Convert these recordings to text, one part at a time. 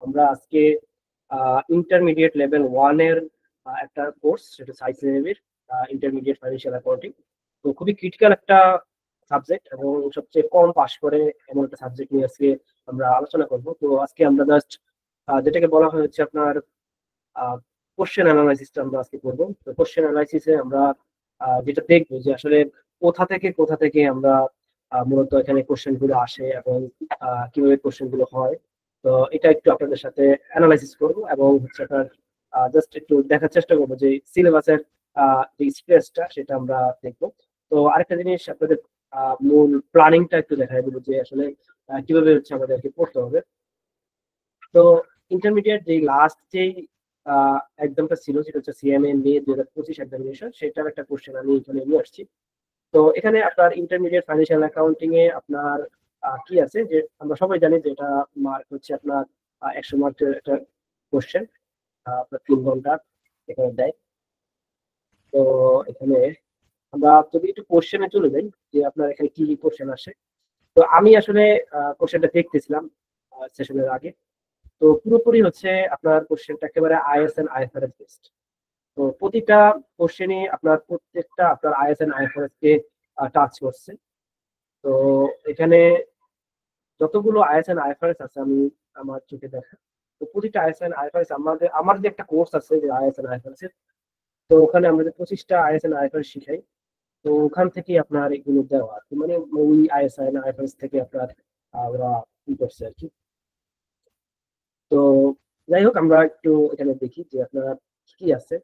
আমরা আজকে intermediate level 1 এর একটা কোর্স, সেটা আইসিএবির ইন্টারমিডিয়েট ফাইন্যান্সিয়াল অ্যাকাউন্টিং। তো খুবই ক্রিটিক্যাল একটা সাবজেক্ট এবং সবচেয়ে কম পাস করে এমন একটা সাবজেক্ট নিয়ে আজকে আমরা আলোচনা করব। তো আজকে আমরা জাস্ট যেটাকে বলা হয় হচ্ছে আপনার কোশ্চেন অ্যানালাইসিসটা আমরা আজকে করবো। তো কোশ্চেন অ্যানালাইসিসে আমরা যেটা দেখবো যে আসলে কোথা থেকে আমরা মূলত এখানে কোশ্চেন গুলো আসে এবং কিভাবে কোশ্চেন গুলো হয়। তো এটা একটু আপনাদের সাথে অ্যানালাইসিস করবো এবং হচ্ছে আপনার জাস্ট একটু দেখার চেষ্টা করবো যে সিলেবাসের যে স্ট্রেসটা সেটা আমরা দেখবো। তো আরেকটা জিনিস আপনাদের মূল প্ল্যানিংটা একটু দেখাই দেবো যে আসলে কিভাবে হচ্ছে আমাদেরকে পড়তে হবে। তো ইন্টারমিডিয়েট যে লাস্ট যেই এক্সামটা ছিল সেটা হচ্ছে সিএমএ মে 2025 এক্সামিনেশন, সেটার একটা কোশ্চেন আমি এখানে নিয়ে আসছি। তো এখানে আপনার ইন্টারমিডিয়েট ফাইন্যান্সিয়াল অ্যাকাউন্টিং এ আপনার কি আছে যে আমরা সবাই জানি যে এটা মার্ক হচ্ছে আপনার 100 মার্কের একটা কোশ্চেন, আপনার 3 ঘন্টা এখানে দেয়। তো এখানে আমরা যদি একটু কোশ্চেনে চলে যাই যে আপনার এখানে কি কোশ্চেন আসে। তো আমি আসলে কোশ্চেনটা দেখতেছিলাম সেশনের আগে। তো পুরোপুরি হচ্ছে আপনার কোশ্চেনটা একেবারে আইএসএন আইএফআরএস বেসড। তো প্রতিটা কোশ্চেনে আপনার প্রত্যেকটা আপনার আইএসএন আইএফআরএস কে টাচ করছে। তো এখানে যতগুলো আইএসএন আইএফআরএস আছে আমি আমার চোখে দেখা, তো প্রতিটা আইএসএন আইএফআরএস আমার যে একটা কোর্স আছে যে আইএসএন আইএফআরএস এর, তো ওখানে আমরা যে 25টা আইএসএন আইএফআরএস শিখাই, তো ওখান থেকে আপনার এগুলো দেওয়া আর কি, মানে ওই আইএসএন আইএফআরএস থেকে আপনার ওরা ই করছে আর কি। তো যাই হোক আমরা একটু এখানে দেখি যে আপনার কি আছে।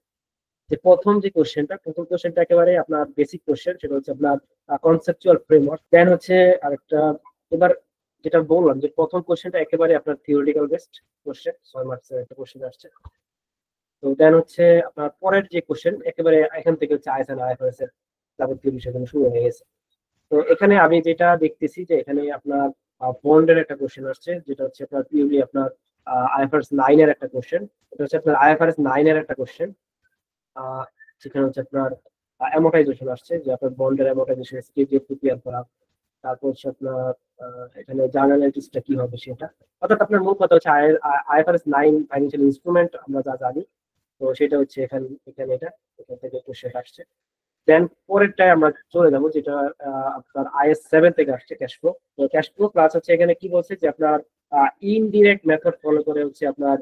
যে প্রথম কোশ্চেনটা একেবারে আপনার বেসিক কোশ্চেন, সেটা হচ্ছে আপনার কনসেপচুয়াল ফ্রেমওয়ার্ক। দেন হচ্ছে আরেকটা, এবার যেটা বললাম যে প্রথম কোশ্চেনটা একেবারে আপনার থিওরিটিক্যাল বেসড কোশ্চেন, 6 মার্কসের একটা কোশ্চেন আসছে। তো দেন হচ্ছে আপনার পরের যে কোশ্চেন একেবারে এখান থেকে হচ্ছে আইএসএন আইএফআরএস এর যাবতীয় বিষয়গুলো শুরু হয়ে গেছে। তো এখানে আমি যেটা দেখতেছি যে এখানে আপনার বন্ডের একটা কোশ্চেন আসছে, যেটা হচ্ছে আপনার পিওরলি আপনার আইএফআরএস 9 এর একটা কোশ্চেন। এটা হচ্ছে আপনার আইএফআরএস 9 এর একটা কোশ্চেন, সেখানে হচ্ছে আপনার অ্যামোর্টাইজেশন আসছে, যে আপনার বন্ডের অ্যামোর্টাইজেশন স্কেজে প্রিপেয়ার করা। তারপর হচ্ছে আপনার এখানে জার্নালাইটিসটা কি হবে সেটা, অর্থাৎ আপনার মূল কথা হচ্ছে আইএফআরএস 9 ফাইন্যান্সিয়াল ইনস্ট্রুমেন্ট আমরা যা জানি, তো সেটা হচ্ছে এখানে এখানে এটা এখান থেকে কোশ্চেন আসছে। দেন পরেরটায় আমরা চলে যাবো, যেটা আপনার আইএস 7 থেকে আসছে ক্যাশ ফ্লো। তো ক্যাশ ফ্লো প্লাস হচ্ছে এখানে কি বলছে যে আপনার ইনডিরেক্ট মেথড ফলো করে হচ্ছে আপনার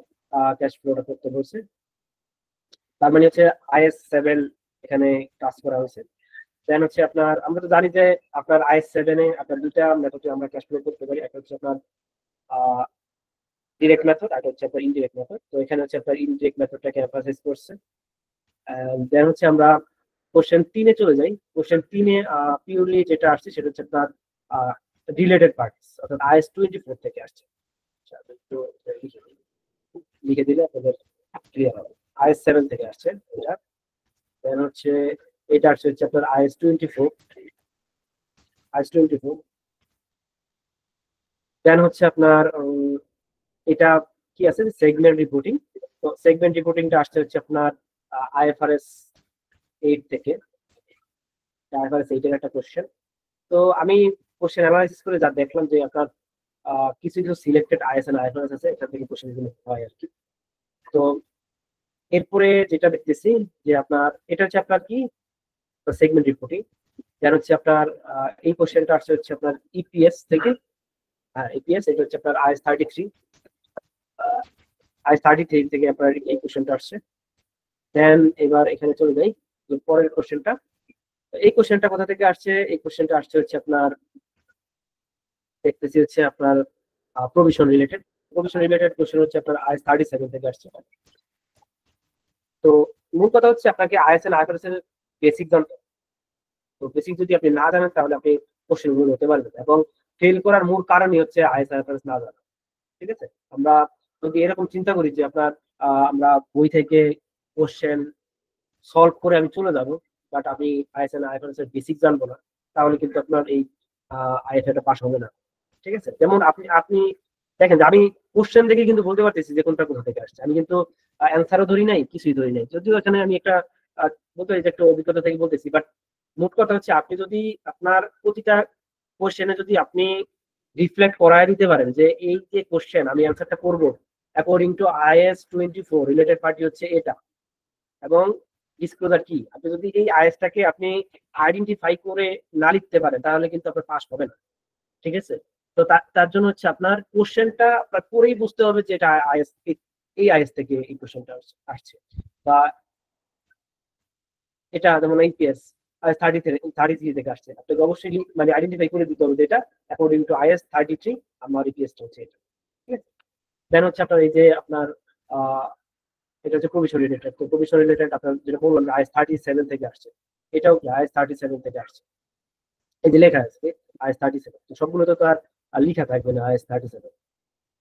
ক্যাশ ফ্লোটা করতে বলছে। তার মানে হচ্ছে আইএস 7 এখানে কাজ করা হয়েছে। দেন হচ্ছে আপনার আমরা তো জানি যে আপনার আইএস 7 এ আপনার দুইটা মেথডে আমরা ক্যাশ ফ্লো করতে পারি, একটা হচ্ছে আপনার ডিরেক্ট মেথড, আর হচ্ছে আপনার ইনডিরেক্ট মেথড। তো এখানে হচ্ছে আপনার ইনডিরেক্ট মেথডটাকে এমফাসাইজ করছে। দেন হচ্ছে আমরা কোশ্চেন 3 এ চলে যাই। কোশ্চেন 3 এ পিওরলি যেটা আসছে সেটা হচ্ছে আপনার রিলেটেড পার্টিস, অর্থাৎ আইএস 24 থেকে আসছে। আচ্ছা, একটু লিখে দিলে আপনাদের ক্লিয়ার হবে। আইএস 7 থেকে আসছে এটা। দেন হচ্ছে এটা আসছে হচ্ছে আপনার আইএস 24। দেন হচ্ছে আপনার এটা কি আছে, সেগমেন্ট রিপোর্টিং। তো সেগমেন্ট রিপোর্টিংটা আসছে হচ্ছে আপনার আইএফআরএস 8 থেকে। আইএফআরএস 8 এর একটা কোশ্চেন। তো আমি কোশ্চেন অ্যানালাইসিস করে যা দেখলাম যে আপনার কিছু কিছু সিলেক্টেড আইএসএন আইএফআরএস আছে, এখান থেকে কোশ্চেন গুলো হয় আর কি। তো এরপরে যেটা দেখতেছি যে আপনার এটা হচ্ছে আপনার কি সেগমেন্ট রিপোর্টিং। দেন হচ্ছে আপনার এই কোশ্চেনটা আসছে হচ্ছে আপনার ইপিএস থেকে। ইপিএস এটা হচ্ছে আপনার আইএস 33 থেকে আপনার এই কোশ্চেনটা আসছে। দেন এবার এখানে চলে যাই পরের কোশ্চেনটা। এই কোশ্চেনটা কোথা থেকে আসছে, এই কোশ্চেনটা আসছে হচ্ছে আপনার দেখতেছি হচ্ছে আপনার প্রভিশন রিলেটেড কোশ্চেন হচ্ছে আপনার আইএস 37 থেকে আসছে। তো মূল কথা হচ্ছে আপনাকে আইএসএন আইএফআরএস এর বেসিক জানতে। তো বেসিক যদি আপনি না জানেন তাহলে আপনি কোশ্চেন গুলো হতে পারবেন, এবং ফেল করার মূল কারণই হচ্ছে আইএস আইএফআরএস না জানা। ঠিক আছে, আমরা যদি এরকম চিন্তা করি যে আপনার আমরা বই থেকে কোশ্চেন সলভ করে আমি চলে যাব, বাট আমি আইএসএন আইএফআরএস এর বেসিক জানবো না, তাহলে কিন্তু আপনার এই আইএফএ পাস হবে না। ঠিক আছে, যেমন আপনি আপনি দেখেন যে আমি কোশ্চেন দেখে কিন্তু বলতে পারতেছি যে কোনটা কোথা থেকে আসছে, আমি কিন্তু অ্যান্সারও ধরি নাই, কিছুই ধরি নাই, যদিও এখানে আমি একটা বলতে পারি যে একটা অভিজ্ঞতা থেকে বলতেছি। বাট মোট কথা হচ্ছে আপনি যদি আপনার প্রতিটা কোশ্চেনে যদি আপনি রিফ্লেক্ট করায় দিতে পারেন যে এই যে কোশ্চেন আমি অ্যান্সারটা করবো, according to IAS 24 related party হচ্ছে এটা, এবং ডিসক্লোজার কি। আপনি যদি এই আইএসটাকে আপনি আইডেন্টিফাই করে না লিখতে পারেন তাহলে কিন্তু আপনার পাস হবে না, ঠিক আছে। তো তার জন্য হচ্ছে আপনার কোশ্চেনটা আপনার পরেই বুঝতে হবে যে এটা আইএস, এই আইএস থেকে এই কোশ্চেনটা আসছে, বা এটা যেমন ইপিএস IS 33 থেকে আসছে। আপনাকে অবশ্যই মানে আইডেন্টিফাই করে দিতে হবে যে এটা অ্যাকর্ডিং টু IAS 33 আমার ইপিএসটা হচ্ছে এটা, ঠিক আছে। দেন হচ্ছে আপনার এই যে আপনার এটা হচ্ছে প্রভিশন রিলেটেড। তো প্রভিশন রিলেটেড আপনার যেটা বললাম IAS 37 থেকে আসছে, এটাও কি IAS 37 থেকে আসছে। এই যে লেখা আছে IAS 37, তো সবগুলো তো আর লেখা থাকবে না IAS 37।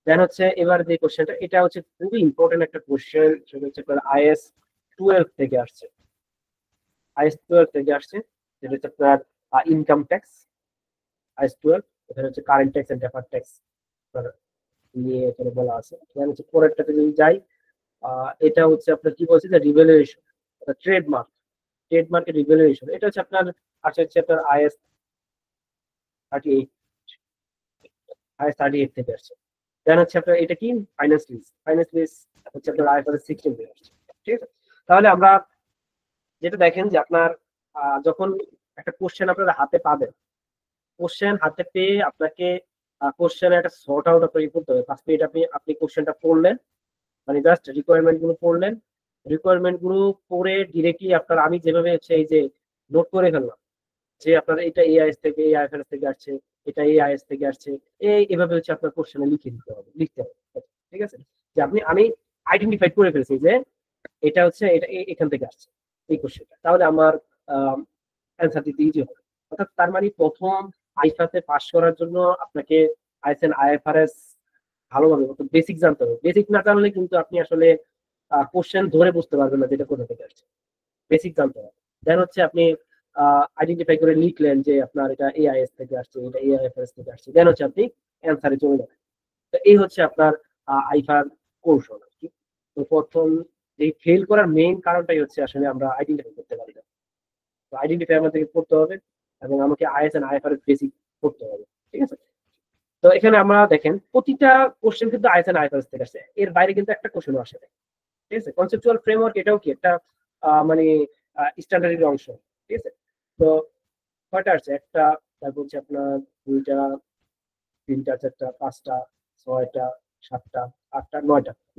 দেন হচ্ছে এবার যে কোশ্চেনটা, এটা হচ্ছে খুবই ইম্পর্টেন্ট একটা কোশ্চেন, সেটা হচ্ছে আপনার IAS 12 থেকে আসছে। IAS 12 থেকে আসছে, যেটা হচ্ছে আপনার ইনকাম ট্যাক্স। IAS 12 এখানে হচ্ছে current tax and deferred tax নিয়ে এখানে বলা আছে। এখানে হচ্ছে পরেরটাতে যদি যাই, এটা হচ্ছে আপনার কি বলছে যে রিভ্যালুয়েশন, ট্রেডমার্কের রিভ্যালুয়েশন। এটা হচ্ছে আপনার হচ্ছে আপনার IAS 38 থেকে আসছে। দেন হচ্ছে আপনার এটা কি ফাইন্যান্স লিজ হচ্ছে আপনার IFRS 16 থেকে আসছে, ঠিক আছে। তাহলে আমরা যেটা দেখেন যে আপনার যখন একটা কোশ্চেন আপনারা হাতে পাবেন, কোশ্চেন হাতে পেয়ে আপনাকে কোশ্চেন একটা সর্ট আউট আপনাকে করতে হবে। ফার্স্ট মিনিট আপনি কোশ্চেনটা পড়লেন, মানে জাস্ট রিকোয়ারমেন্ট গুলো পড়লেন, রিকোয়ারমেন্ট গুলো পড়ে ডিরেক্টলি আপনার আমি যেভাবে হচ্ছে এই যে নোট করে ফেললাম যে আপনার এটা এই আইএস থেকে, এই IFRS থেকে আসছে, এটা এই আইএস থেকে আসছে, এভাবে হচ্ছে আপনার কোশ্চেনে লিখতে হবে, ঠিক আছে। যে আমি আইডেন্টিফাই করে ফেলছি যে এটা হচ্ছে এটা এখান থেকে আসছে এই কোশ্চেনটা, তাহলে আমার অ্যান্সার দিতে ইজি হবে। অর্থাৎ তার মানে প্রথম আইফাতে পাস করার জন্য আপনাকে IFRS ভালোভাবে বেসিক জানতে হবে। বেসিক না জানলে কিন্তু আপনি আসলে কোশ্চেন ধরে বুঝতে পারবেন না যেটা কোথা থেকে আসছে। বেসিক জানতে হবে। দেন হচ্ছে আপনি আইডেন্টিফাই করে লিখলেন যে আপনার এটা AIS থেকে আসছে, এটা AIFRS থেকে আসছে, দেন হচ্ছে আপনি অ্যান্সারে চলে যাবেন। তো এই হচ্ছে আপনার আইফার কৌশল আর কি। তো প্রথম এই ফেল করার মেইন কারণটাই হচ্ছে আসলে আমরা আইডেন্টিফাই করতে পারি না। তো আইডেন্টিফাই আমাদেরকে করতে হবে, এবং আমাকে IAS এন্ড IFRS বেসিক করতে হবে, ঠিক আছে। তো এখানে আমরা দেখেন প্রতিটা কোশ্চেন কিন্তু IAS এন্ড IFRS থেকে আসছে, এর বাইরে কিন্তু একটা কোশ্চেনও আসে না, ঠিক আছে। কনসেপচুয়াল ফ্রেমওয়ার্ক এটাও কি একটা মানে স্ট্যান্ডার্ডের অংশ, ঠিক আছে। তো কয়টা আসছে, একটা, তারপর হচ্ছে আপনার দুইটা, তিনটা, চারটা, পাঁচটা, ছয়টা, সাতটা, আটটা,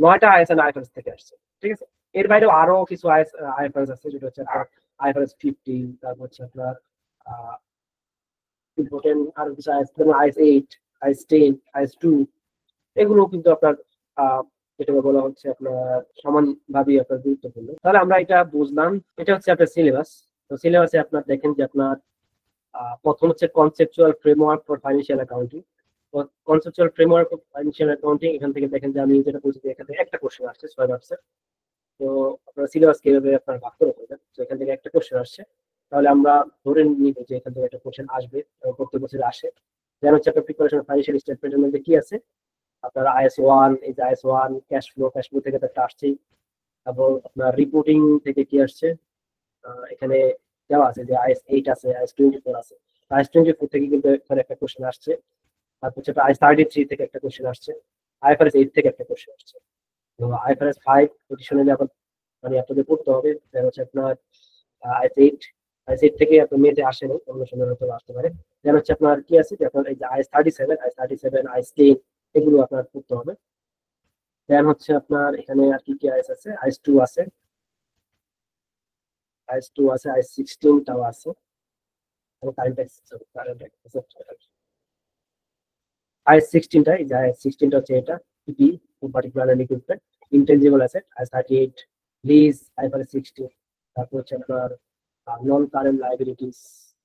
নয়টা IAS এন্ড IFRS থেকে আসছে, ঠিক আছে। এর বাইরেও আরো কিছু IFRS আছে, যেটা হচ্ছে আপনার IFRS 15, তারপর হচ্ছে আপনার ইম্পর্টেন্ট আরো কিছু IAS, যেমন IAS 8, IAS 10, IAS 2, এগুলো কিন্তু আপনার যেটা বলা হচ্ছে আপনার সমানভাবে আপনার গুরুত্বপূর্ণ। তাহলে আমরা এটা বুঝলাম, এটা হচ্ছে আপনার সিলেবাস। তো সিলেবাসে আপনার দেখেন যে আপনার প্রথম হচ্ছে conceptual framework for financial accounting. Conceptual framework for financial accounting, এখান থেকে দেখেন যে আমি যেটা বলছি এখান থেকে একটা কোশ্চেন আসছে 6 মার্কসের। তো আপনার সিলেবাস কিভাবে আপনার ভাগ করে ফেলবেন, তো এখান থেকে একটা কোশ্চেন আসছে, তাহলে আমরা ধরে নিব যে এখান থেকে একটা কোশ্চেন আসবে, প্রত্যেক বছর আসে। দেন হচ্ছে আপনার প্রিপারেশন ফাইন্যান্সিয়াল স্টেটমেন্টের মধ্যে কি আছে, আপনার IS 1, এই যে IS 1 ক্যাশ ফ্লো থেকে তো একটা আসছেই। তারপর আপনার রিপোর্টিং থেকে কি আসছে, এখানে দেওয়া আছে যে IAS 8 আছে, IAS 24 আছে। IAS 24 থেকে কিন্তু এখানে একটা কোশ্চেন আসছে। তারপর হচ্ছে IAS 33 থেকে একটা কোশ্চেন আসছে, IFRS 8 থেকে একটা কোশ্চেন আসছে। তো IFRS 5 এডিশনালি আবার মানে আপনাদের পড়তে হবে। দেন হচ্ছে আপনার IAS 8 থেকে আপনার মেয়েতে আসে নাই, অন্য সময় হয়তো আসতে পারে। দেন হচ্ছে আপনার কি আছে যে আপনার এই যে IAS 37, IAS 10, এগুলো আপনার পড়তে হবে। দেন হচ্ছে আপনার এখানে আর কি কি IAS আছে, IAS 2 আছে, IAS 16 টাও আছে, কারেন্ট IAS 16 টা, এই যে IAS 16 টা হচ্ছে এটা PP, particular equipment, intangible asset, IAS 38, lease, IFRS 16। তারপর হচ্ছে আপনার নন কারেন্ট লায়াবিলিটিস।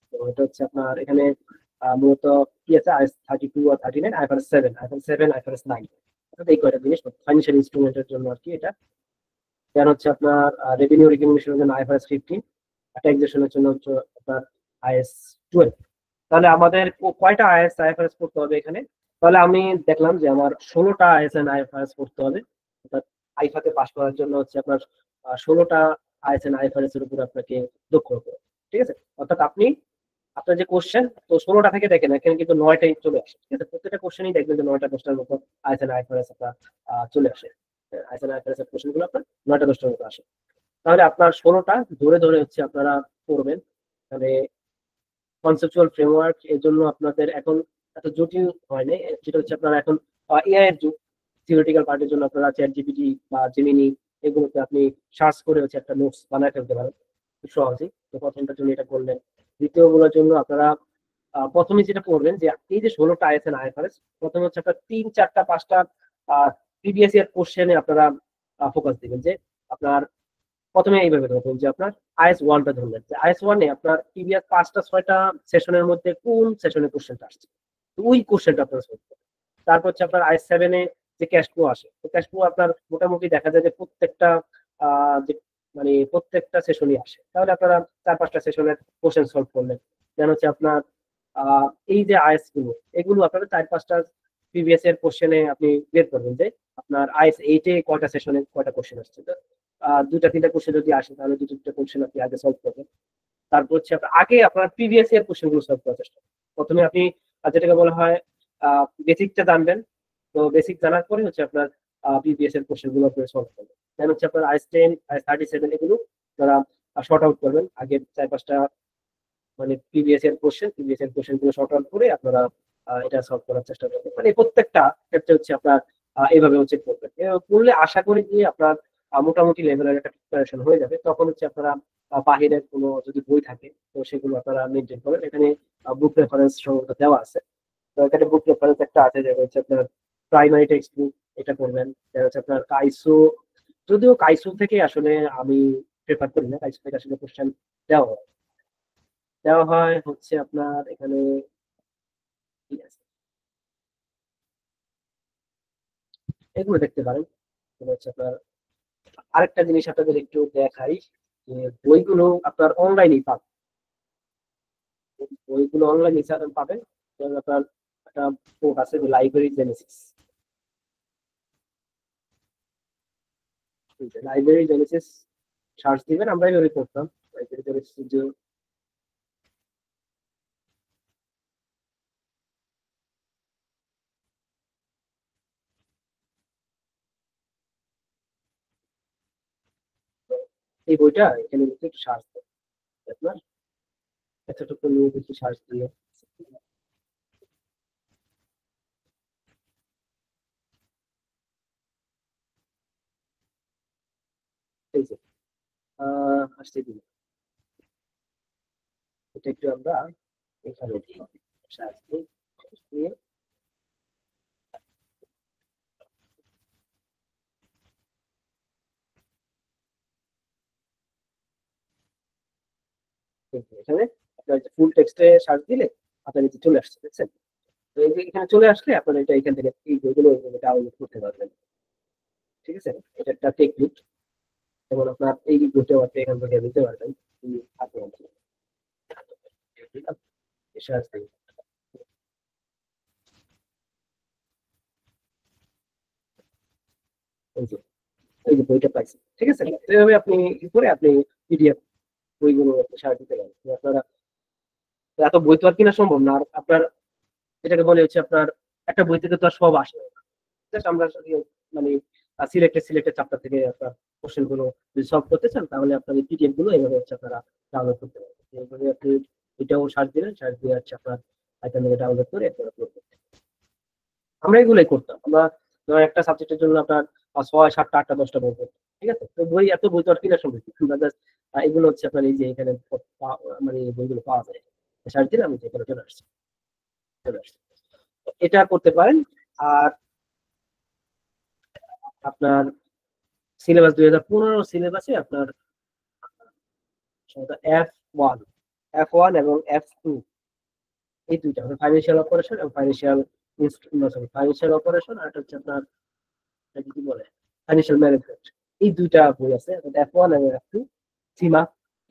তো এটা হচ্ছে আপনার এখানে মূলত কি আছে, IAS 32 আর 39, IFRS 7, IFRS 9, অর্থাৎ এই কয়টা জিনিস ফাইন্যান্সিয়াল ইনস্ট্রুমেন্টের জন্য আর কি এটা। দেন হচ্ছে আপনার রেভিনিউ রিকগনিশনের জন্য IFRS 15, ট্যাক্সেশনের জন্য হচ্ছে আপনার IAS 12। তাহলে আমাদের কয়টা IAS IFRS পড়তে হবে এখানে, তাহলে আমি দেখলাম যে আমার 16টা IAS and IFRS পড়তে হবে। অর্থাৎ আইফাতে পাস করার জন্য হচ্ছে আপনার 16টা IAS and IFRS এর উপর আপনাকে দক্ষ হতে হবে, ঠিক আছে। অর্থাৎ আপনার যে কোশ্চেন, তো 16টা থেকে দেখেন এখানে কিন্তু 9টাই চলে আসে, ঠিক আছে। প্রত্যেকটা কোশ্চেনই দেখবেন যে 9টা 10টার মতো IAS and IFRS আপনার চলে আসে। আইএসএন আইএফআরএস এর কোশ্চেন গুলো আপনার 9টা 10টার মতো আসে। তাহলে আপনার 16টা ধরে ধরে হচ্ছে আপনারা পড়বেন। তাহলে কনসেপচুয়াল ফ্রেমওয়ার্ক এর জন্য আপনাদের এখন এত জটিল হয় নাই, যেটা হচ্ছে আপনারা এখন এআই এর যুগ। থিওরিটিক্যাল পার্টের জন্য আপনারা চ্যাট জিপিটি বা জেমিনি এগুলোতে আপনি সার্চ করে হচ্ছে একটা নোটস বানায় ফেলতে পারেন খুব সহজেই। তো প্রথমটার জন্য এটা করলেন। দ্বিতীয় গুলোর জন্য আপনারা প্রথমে যেটা করবেন যে এই যে 16টা আইএসএন আইএফআরএস, প্রথমে হচ্ছে আপনার 3, 4, 5টা প্রিভিয়াস ইয়ার কোশ্চেনে আপনারা ফোকাস দিবেন। যে আপনার প্রথমে এইভাবে ধরবেন যে আপনার IS-1টা ধরলেন, যে IS-1 এ আপনার প্রিভিয়াস 5টা 6টা সেশনের মধ্যে কোন সেশনের কোশ্চেনটা আসছে, তো ওই কোশ্চেনটা আপনারা সলভ করবেন। তারপর হচ্ছে আপনার IS-7 এ যে ক্যাশ ফ্লো আসে, তো ক্যাশ ফ্লো আপনার মোটামুটি দেখা যায় যে প্রত্যেকটা যে মানে প্রত্যেকটা সেশনই আসে, তাহলে আপনারা 4-5টা সেশনের কোশ্চেন সলভ করলেন। দেন হচ্ছে আপনার এই যে আইএস গুলো, এগুলো আপনারা 4-5টা প্রিভিয়াস এর কোশ্চেনে আপনি বের করবেন যে আপনার IS-8 এ কয়টা সেশনে কয়টা কোশ্চেন আসছে। তো 2-3টা কোশ্চেন যদি আসে তাহলে 2-3টা কোশ্চেন আপনি আগে সলভ করবেন। তারপর হচ্ছে আগে আপনার প্রিভিয়াস ইয়ার কোশ্চেন গুলো সলভ করার চেষ্টা করবেন। প্রথমে আপনি যেটাকে বলা হয় বেসিকটা জানবেন। তো বেসিক জানার পরে হচ্ছে আপনার প্রিভিয়াস এর কোশ্চেন গুলো আপনি সলভ করবেন। দেন হচ্ছে আপনার IS-10 IS-37 এগুলো আপনারা শর্ট আউট করবেন। আগে 4-5টা মানে প্রিভিয়াস এর কোশ্চেন গুলো শর্ট আউট করে আপনারা এটা সলভ করার চেষ্টা করবেন। মানে প্রত্যেকটা ক্ষেত্রে হচ্ছে আপনার এইভাবে হচ্ছে করবেন। করলে আশা করি যে আপনার মোটামুটি লেভেলের একটা প্রিপারেশন হয়ে যাবে। তখন হচ্ছে আপনারা বাহিরের কোনো যদি বই থাকে তো সেগুলো আপনারা মেনটেন করেন। এখানে বুক রেফারেন্স সম্ভবত দেওয়া আছে। তো এখানে বুক রেফারেন্স একটা আছে, যেটা হচ্ছে আপনার প্রাইমারি টেক্সট বুক, এটা করবেন। যেটা হচ্ছে আপনার কাইসো, যদিও কাইসো থেকে আসলে আমি প্রেফার করি না, কাইসো থেকে আসলে কোশ্চেন দেওয়া হয় হচ্ছে আপনার এখানে ঠিক আছে, এগুলো দেখতে পারেন। এগুলো হচ্ছে আপনার আরেকটা জিনিস আপনাদের একটু দেখাই, যে বইগুলো আপনার অনলাইনেই পাবেন। বইগুলো অনলাইনে পাবেন। যেমন আপনার একটা পোর্ট আছে library Genesis. Library Genesis search দিবেন, আমরা এইভাবে করতাম লাইব্রেরি জেনেসিস। এই বইটা এখানে একটু সার্চ দেবেন আপনার এতটুকু নিয়ে একটু সার্চ দিয়ে এই যে আসছে দিন, এটা একটু আমরা এখানে সার্চ দিই, দিয়ে এখানে আপনার ফুল টেক্সটে সার্চ দিলে আপনার নিচে চলে আসছে, দেখছেন? তো এই যে এখানে চলে আসলে আপনার এটা এখান থেকে এই বইগুলো ডাউনলোড করতে পারবেন। ঠিক আছে, এটা একটা টেকনিক। যেমন আপনার এই বইটাও আপনি এখান থেকে নিতে পারবেন। আপনি সার্চ দিন, এই যে এই যে বইটা পাইছেন, ঠিক আছে? এইভাবে আপনি ই করে আপনি পিডিএফ বইগুলো সার্চ দিতে পারেন। তো আপনারা এত বই তো আর কিনা সম্ভব না। আর আপনার এটাকে বলে হচ্ছে আপনার একটা বই থেকে তো আর সব আসে না। জাস্ট আমরা মানে সিলেক্টেড চ্যাপ্টার থেকে আপনার কোশ্চেন গুলো যদি সলভ করতে চান, তাহলে আপনার এই পিডিএফ গুলো এইভাবে হচ্ছে আপনারা ডাউনলোড করতে পারবেন। এইভাবে আপনি এটাও সার্চ দিলেন, সার্চ দিয়ে হচ্ছে আপনার এখান থেকে ডাউনলোড করে আপনি আপলোড করতে। আমরা এগুলোই করতাম। আমরা ধরেন একটা সাবজেক্টের জন্য আপনার 6, 7, 8, 10টা বই পড়তাম। ঠিক আছে, তো বই এত বই তো আর কিনা সম্ভব না। আমরা জাস্ট এগুলো হচ্ছে আপনার এই যে এখানে মানে এই বইগুলো পাওয়া যায়, সার্চ দিলে আমি যেখানে চলে আসছে। তো এটা করতে পারেন। আর আপনার সিলেবাস 2015 সিলেবাসে আপনার F1 F1 এবং F2 এই দুইটা ফাইন্যান্সিয়াল অপারেশন এবং ফাইন্যান্সিয়াল অপারেশন, আর এটা হচ্ছে আপনার এটাকে কি বলে ফাইন্যান্সিয়াল ম্যানেজমেন্ট। এই দুইটা বই আছে, F1 এবং F2 সীমা।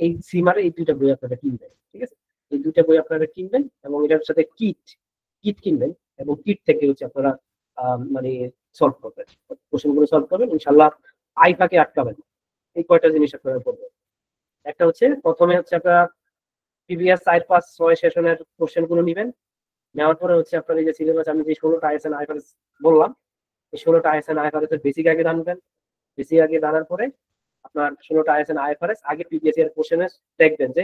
এই সীমার এই দুইটা বই আপনারা কিনবেন। ঠিক আছে, এই দুইটা বই আপনারা কিনবেন এবং এটার সাথে কিট কিট কিনবেন। এবং কিট থেকে হচ্ছে আপনারা মানে সলভ করবেন, কোশ্চেনগুলো সলভ করবেন ইনশাল্লাহ। আইফাকে আটকাবেন। এই কয়টা জিনিস আপনারা করবেন। একটা হচ্ছে প্রথমে হচ্ছে আপনারা প্রিভিয়াস 4, 5, 6 সেশনের কোশ্চেন গুলো নিবেন। নেওয়ার পরে হচ্ছে আপনার এই যে সিলেবাস আমি যে 16টা আইএসএন আইফারেস বললাম, এই 16টা আইএসএন আইএফআরএস এর বেসিক আগে জানবেন। বেসিক আগে জানার পরে আপনার 16টা আইএসএন আইএফআরএস আগে প্রিভিয়াস ইয়ার কোশ্চেনে দেখবেন যে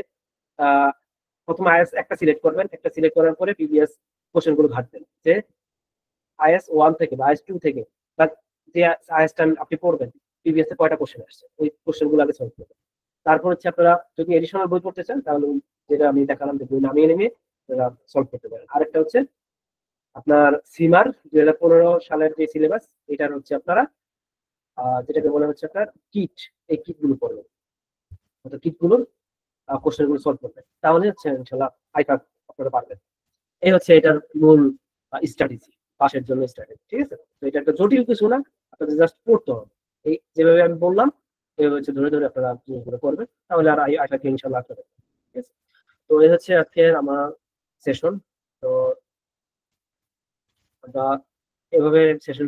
প্রথমে আইএস একটা সিলেক্ট করবেন, একটা সিলেক্ট করার পরে প্রিভিয়াস কোশ্চেন গুলো ঘাটবেন যে আইএস 1 থেকে বা আইএস 2 থেকে বা যে আইএসটা আপনি পড়বেন প্রিভিয়াস এ কয়টা কোশ্চেন আসছে ওই কোশ্চেন গুলো আগে সলভ করবেন। তারপর হচ্ছে আপনারা যদি এডিশনাল বই পড়তে চান তাহলে যেটা আমি দেখালাম যে বই নামিয়ে নেমে সলভ করতে পারেন। আরেকটা হচ্ছে আপনার সিমার 2015 সালের যে সিলেবাস, এটার হচ্ছে আপনারা যেটাকে বলা হচ্ছে আপনার কিট, এই কিট গুলো পড়বেন, কিট গুলোর কোশ্চেন গুলো সলভ করবেন, তাহলে হচ্ছে ইনশাল্লাহ আইপা আপনারা পারবেন। এই হচ্ছে এটার মূল স্ট্র্যাটেজি, পাশের জন্য স্ট্র্যাটেজি। ঠিক আছে, তো এটা একটা জটিল কিছু না, আপনাদের জাস্ট পড়তে হবে। এই যেভাবে আমি বললাম এইভাবে হচ্ছে ধরে ধরে আপনারা জিনিসগুলো করবেন, তাহলে আর আইপাকে ইনশাল্লাহ আসবে। ঠিক আছে, তো এই হচ্ছে আজকের আমার সেশন। তো আমরা এভাবে সেশন